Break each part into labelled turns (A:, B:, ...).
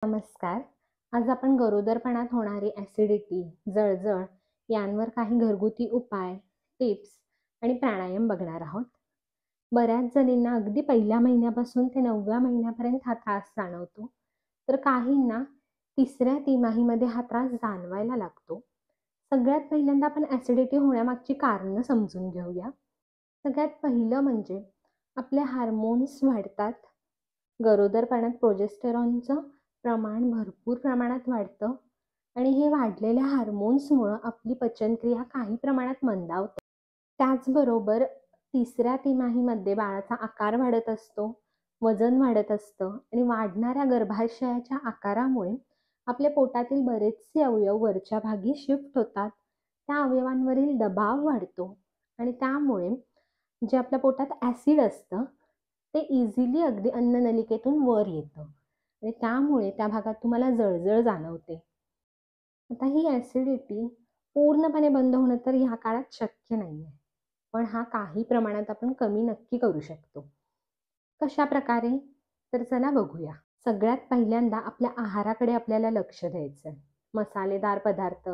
A: नमस्कार. आज आपण गरोदरपणात होणारी ॲसिडिटी, जळजळ यांवर काही घरगुती उपाय, टिप्स आणि प्राणायाम बघणार आहोत. बऱ्याच जणींना अगदी पहिल्या महिन्यापासून ते 9व्या महिन्यापर्यंत हा त्रास जाणवतो. तर काहींना तिसऱ्या तिमाहीमध्ये हा त्रास जाणवायला लागतो. सगळ्यात पहिल्यांदा आपण ॲसिडिटी होण्यामागची कारणं समजून घेऊया. सगळ्यात पहिलं म्हणजे आपले हार्मोन्स वाढतात. गरोदरपणात प्रोजेस्टेरॉनचं प्रमाण भरपूर प्रमाणात वाढतं आणि हे वाढलेल्या हार्मोन्समुळं आपली पचनक्रिया काही प्रमाणात मंदावते. त्याचबरोबर तिसऱ्या तिमाहीमध्ये बाळाचा आकार वाढत असतो, वजन वाढत असतं आणि वाढणाऱ्या गर्भाशयाच्या आकारामुळे आपल्या पोटातील बरेचसे अवयव वरच्या भागी शिफ्ट होतात. त्या अवयवांवरील दबाव वाढतो आणि त्यामुळे जे आपल्या पोटात ॲसिड असतं, ते इझिली अगदी अन्ननलिकेतून वर येतं आणि त्यामुळे त्या भागात तुम्हाला जळजळ जाणवते. आता ही ॲसिडिटी पूर्णपणे बंद होणं तर ह्या काळात शक्य नाहीये. पण हा काही प्रमाणात आपण कमी नक्की करू शकतो. कशाप्रकारे? तर चला बघूया. सगळ्यात पहिल्यांदा आपल्या आहाराकडे आपल्याला लक्ष द्यायचंय. मसालेदार पदार्थ,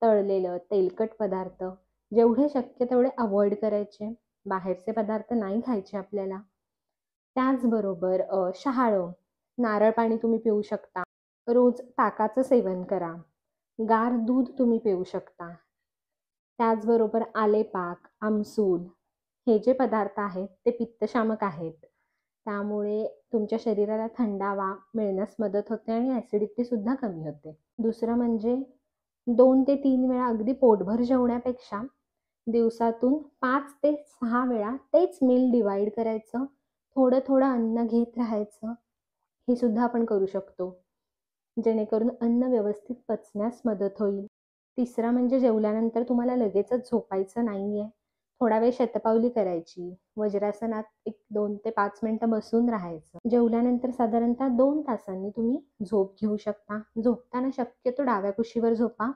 A: तळलेलं, तेलकट पदार्थ जेवढे शक्य तेवढे अव्हॉइड करायचे. बाहेरचे पदार्थ नाही खायचे आपल्याला. त्याचबरोबर शहाळं, नारळ पाणी तुम्ही पिऊ शकता. रोज ताकाचं सेवन करा. गार दूध तुम्ही पिऊ शकता. त्याचबरोबर आलेपाक, आमसूल हे जे पदार्थ आहेत ते पित्तशामक आहेत. त्यामुळे तुमच्या शरीराला थंडावा मिळण्यास मदत होते आणि ॲसिडिटीसुद्धा कमी होते. दुसरं म्हणजे 2 ते 3 वेळा अगदी पोटभर जेवण्यापेक्षा दिवसातून 5 ते 6 वेळा तेच मील डिव्हाईड करायचं. थोडं-थोडं अन्न घेत राहायचं. हे सुद्धा आपण करू शकतो. जेणेकरून अन्न व्यवस्थित पचण्यास मदत होईल. तिसरा म्हणजे जेवल्यानंतर तुम्हाला लगेचच झोपायचं नाहीये. थोडा वेळ शतपावली करायची. वज्रासनात एक 2 ते 5 मिनिटं बसून राहायचं. जेवल्यानंतर साधारणतः 2 तासांनी तुम्ही झोप घेऊ शकता. झोपताना शक्यतो डाव्या कुशीवर झोपा.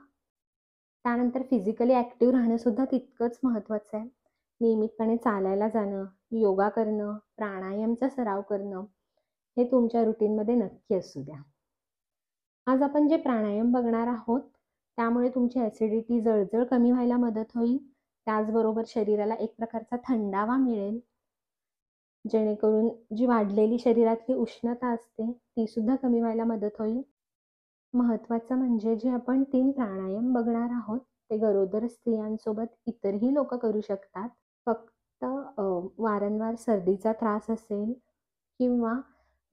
A: त्यानंतर फिजिकली ॲक्टिव्ह राहणं सुद्धा तितकंच महत्त्वाचं आहे. नियमितपणे चालायला जाणं, योगा करणं, प्राणायामचा सराव करणं हे तुमच्या रुटीनमध्ये नक्की असू द्या. आज आपण जे प्राणायाम बघणार आहोत, त्यामुळे तुमची ॲसिडिटी, जळजळ कमी व्हायला मदत होईल. त्याचबरोबर शरीराला एक प्रकारचा थंडावा मिळेल. जेणेकरून जी वाढलेली शरीरातली उष्णता असते, ती सुद्धा कमी व्हायला मदत होईल. महत्त्वाचं म्हणजे जे आपण 3 प्राणायाम बघणार आहोत, ते गरोदर स्त्रियांसोबत इतरही लोकं करू शकतात. फक्त वारंवार सर्दीचा त्रास असेल किंवा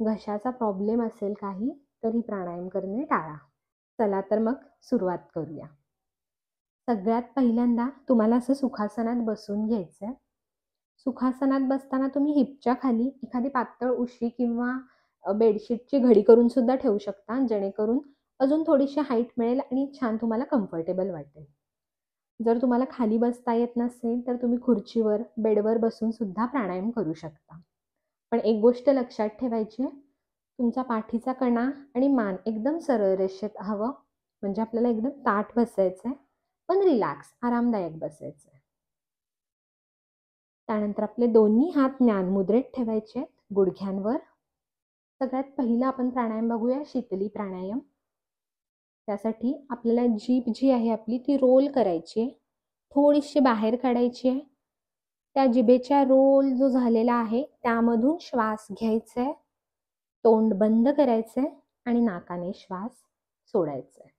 A: घशाचा प्रॉब्लेम असेल काही, तर ही प्राणायाम करणे टाळा. चला तर मग सुरुवात करूया. सगळ्यात पहिल्यांदा तुम्हाला असं सुखासनात बसून घ्यायचंय. सुखासनात बसताना तुम्ही हिपच्या खाली एखादी पातळ उशी किंवा बेडशीटची घडी करून सुद्धा ठेवू शकता, जेणेकरून अजून थोडीशी हाईट मिळेल आणि छान तुम्हाला कम्फर्टेबल वाटेल. जर तुम्हाला खाली बसता येत नसेल, तर तुम्ही खुर्चीवर, बेडवर बसून सुद्धा प्राणायाम करू शकता. पण एक गोष्ट लक्षात ठेवायची आहे, तुमचा पाठीचा कणा आणि मान एकदम सरळ रेषेत हवं, म्हणजे आपल्याला एकदम ताठ बसायचंय, पण रिलॅक्स, आरामदायक बसायचंय. त्यानंतर आपले दोन्ही हात ज्ञानमुद्रेत ठेवायचे आहेत, गुडघ्यांवर. सगळ्यात पहिला आपण प्राणायाम बघूया, शीतली प्राणायाम. त्यासाठी आपल्याला जीभ जी आहे आपली ती रोल करायची आहे. थोडीशी बाहेर काढायची आहे. त्या जिभेच्या रोल जो झालेला आहे त्यामधून श्वास घ्यायचा आहे, तोंड बंद करायचंय आणि नाकाने श्वास सोडायचा आहे.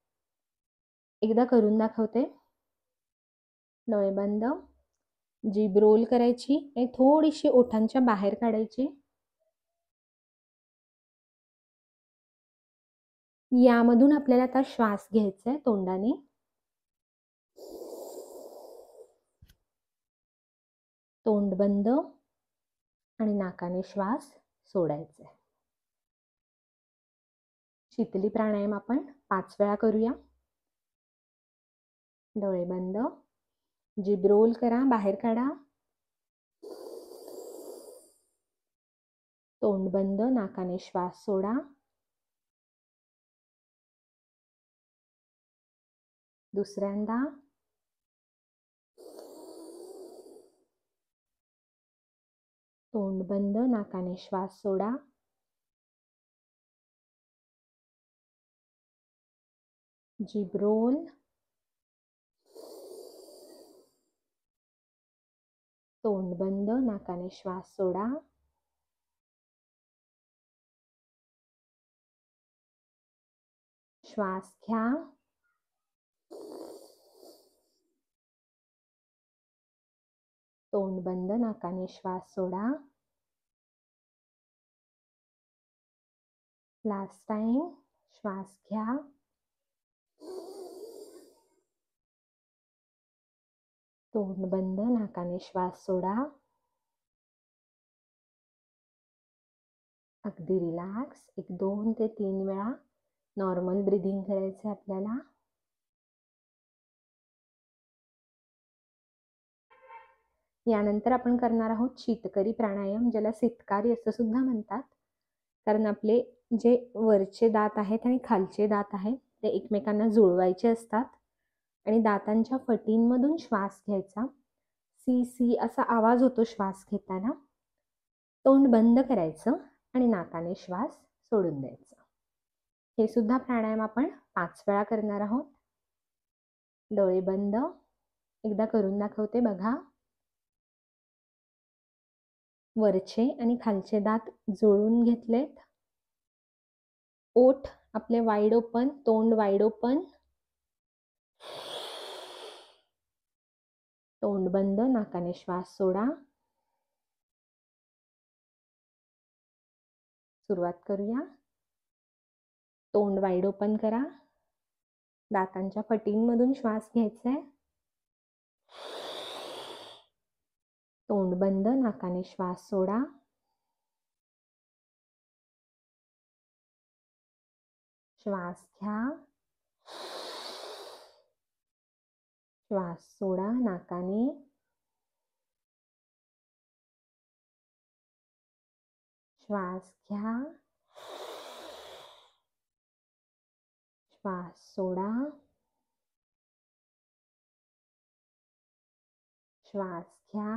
A: एकदा करून दाखवते. डोळे बंद, जीभ रोल करायची आणि थोडीशी ओठांच्या बाहेर काढायची. यामधून आपल्याला आता श्वास घ्यायचा आहे तोंडाने. तोंड बंद आणि नाकाने श्वास सोडायचा आहे. शीतली प्राणायाम आपण 5 वेळा करूया. डोळे बंद, जीभ रोल करा, बाहेर काढा. तोंड बंद, नाकाने श्वास सोडा. दुसऱ्यांदा. तोंड बंद, नाकाने श्वास सोडा. जीभ रोल, तोंड बंद, नाकाने श्वास सोडा, श्वास घ्या, तोंड बंद, नाकाने श्वास सोडा. Last time. श्वास घ्या, तोंड बंद, नाकाने श्वास सोडा. अगदी रिलॅक्स. एक 2 ते 3 वेळा नॉर्मल ब्रिदिंग करायचं आपल्याला. यानंतर आपण करणार आहोत शीतकरी प्राणायाम, ज्याला सितकारी असं सुद्धा म्हणतात. कारण आपले जे वरचे दात आहेत आणि खालचे दात आहेत ते एकमेकांना जुळवायचे असतात आणि दातांच्या फटींमधून श्वास घ्यायचा. सी सी असा आवाज होतो श्वास घेताना. तोंड बंद करायचं आणि नाकाने श्वास सोडून द्यायचा. हे सुद्धा प्राणायाम आपण 5 वेळा करणार आहोत. डोळे बंद. एकदा करून दाखवते बघा. वरचे आणि खालचे दात जुळून घेतलेत. ओठ आपले वाईड ओपन, तोंड वाईड ओपन, तोंड बंद, नाकाने श्वास सोडा. सुरुवात करूया. तोंड वाईड ओपन करा. दातांच्या फटींमधून श्वास घ्यायचा आहे. तोंड बंद, नाकाने श्वास सोडा. श्वास घ्या, श्वास सोडा नाकाने. श्वास घ्या, श्वास सोडा. श्वास घ्या,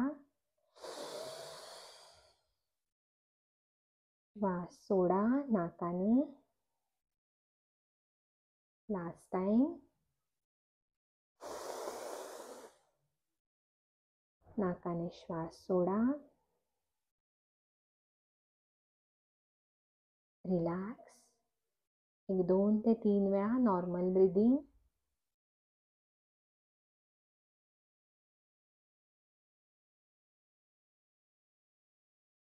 A: श्वास सोडा नाकाने. Last time. नाकाने श्वास सोडा. रिलॅक्स. एक 2 ते 3 वेळा नॉर्मल ब्रीदिंग.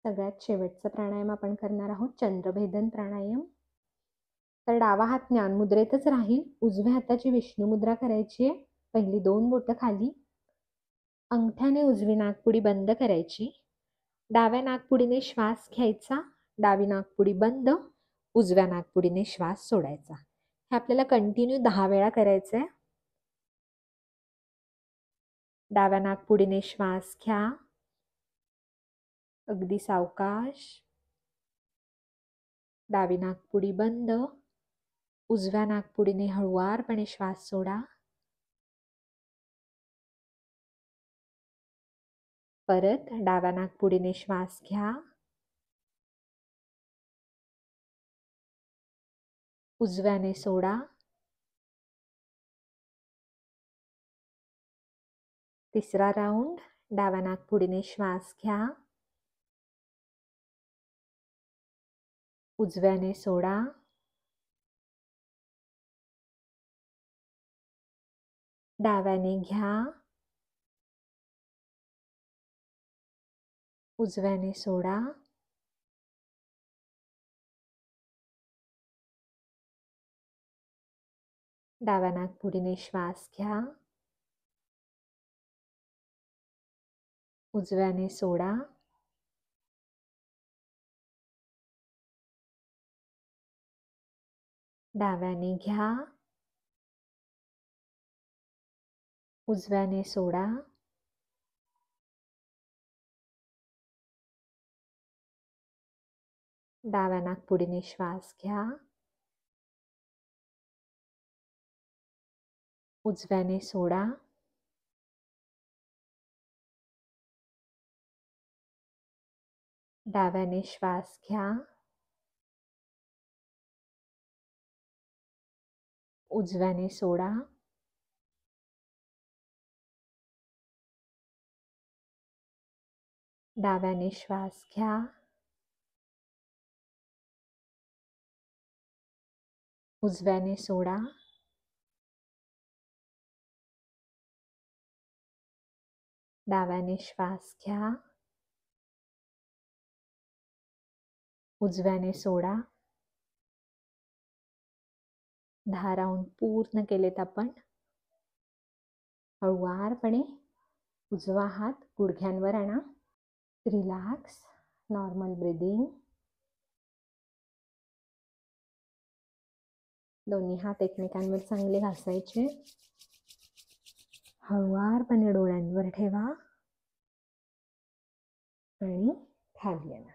A: सगळ्यात शेवटचा प्राणायाम आपण करणार आहोत चंद्रभेदन प्राणायाम. तर डावा हात ज्ञानमुद्रेतच राहील. उजव्या हाताची विष्णू मुद्रा करायची आहे. पहिली 2 बोटं खाली. अंगठ्याने उजवी नाकपुडी बंद करायची. डाव्या नाकपुडीने श्वास घ्यायचा. डावी नाकपुडी बंद. उजव्या नाकपुडीने श्वास सोडायचा. हे आपल्याला कंटिन्यू 10 वेळा करायचं आहे. डाव्या नाकपुडीने श्वास घ्या. अगदी सावकाश. डावी नाकपुडी बंद. उजव्या नाकपुडीने हळुवारपणे श्वास सोडा. परत डाव्या नाकपुडीने श्वास घ्या. उजव्याने सोडा. तिसरा राऊंड. डाव्या नाकपुडीने श्वास घ्या. उजव्याने सोडा. डाव्याने घ्या. उजव्याने सोडा. डाव्या नाकपुडीने श्वास घ्या. उजव्याने सोडा. डाव्याने घ्या. उजव्याने सोडा. डाव्या नाकपुडीने श्वास घ्या. उजव्याने सोडा. डाव्याने श्वास घ्या. उजव्याने सोडा. डाव्याने श्वास घ्या. उजव्याने सोडा. डाव्याने श्वास घ्या. उजव्याने सोडा. 10 राऊंड पूर्ण केलेत आपण. हळुवारपणे उजवा हात गुडघ्यांवर आणा. रिलॅक्स. Normal breathing. दोन्ही हात एकमेकांवर चांगले घासायचे. हळुवारपणे डोळ्यांवर ठेवा आणि खाली आणा.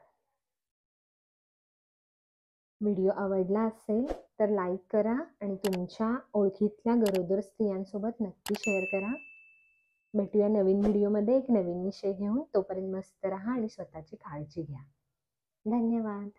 A: व्हिडिओ आवडला असेल तर लाईक करा आणि तुमच्या ओळखीतल्या गरोदर स्त्रियांसोबत नक्की शेअर करा. भेटूया नवीन व्हिडिओमध्ये एक नवीन विषय घेऊन. तोपर्यंत मस्त राहा आणि स्वतःची काळजी घ्या. धन्यवाद.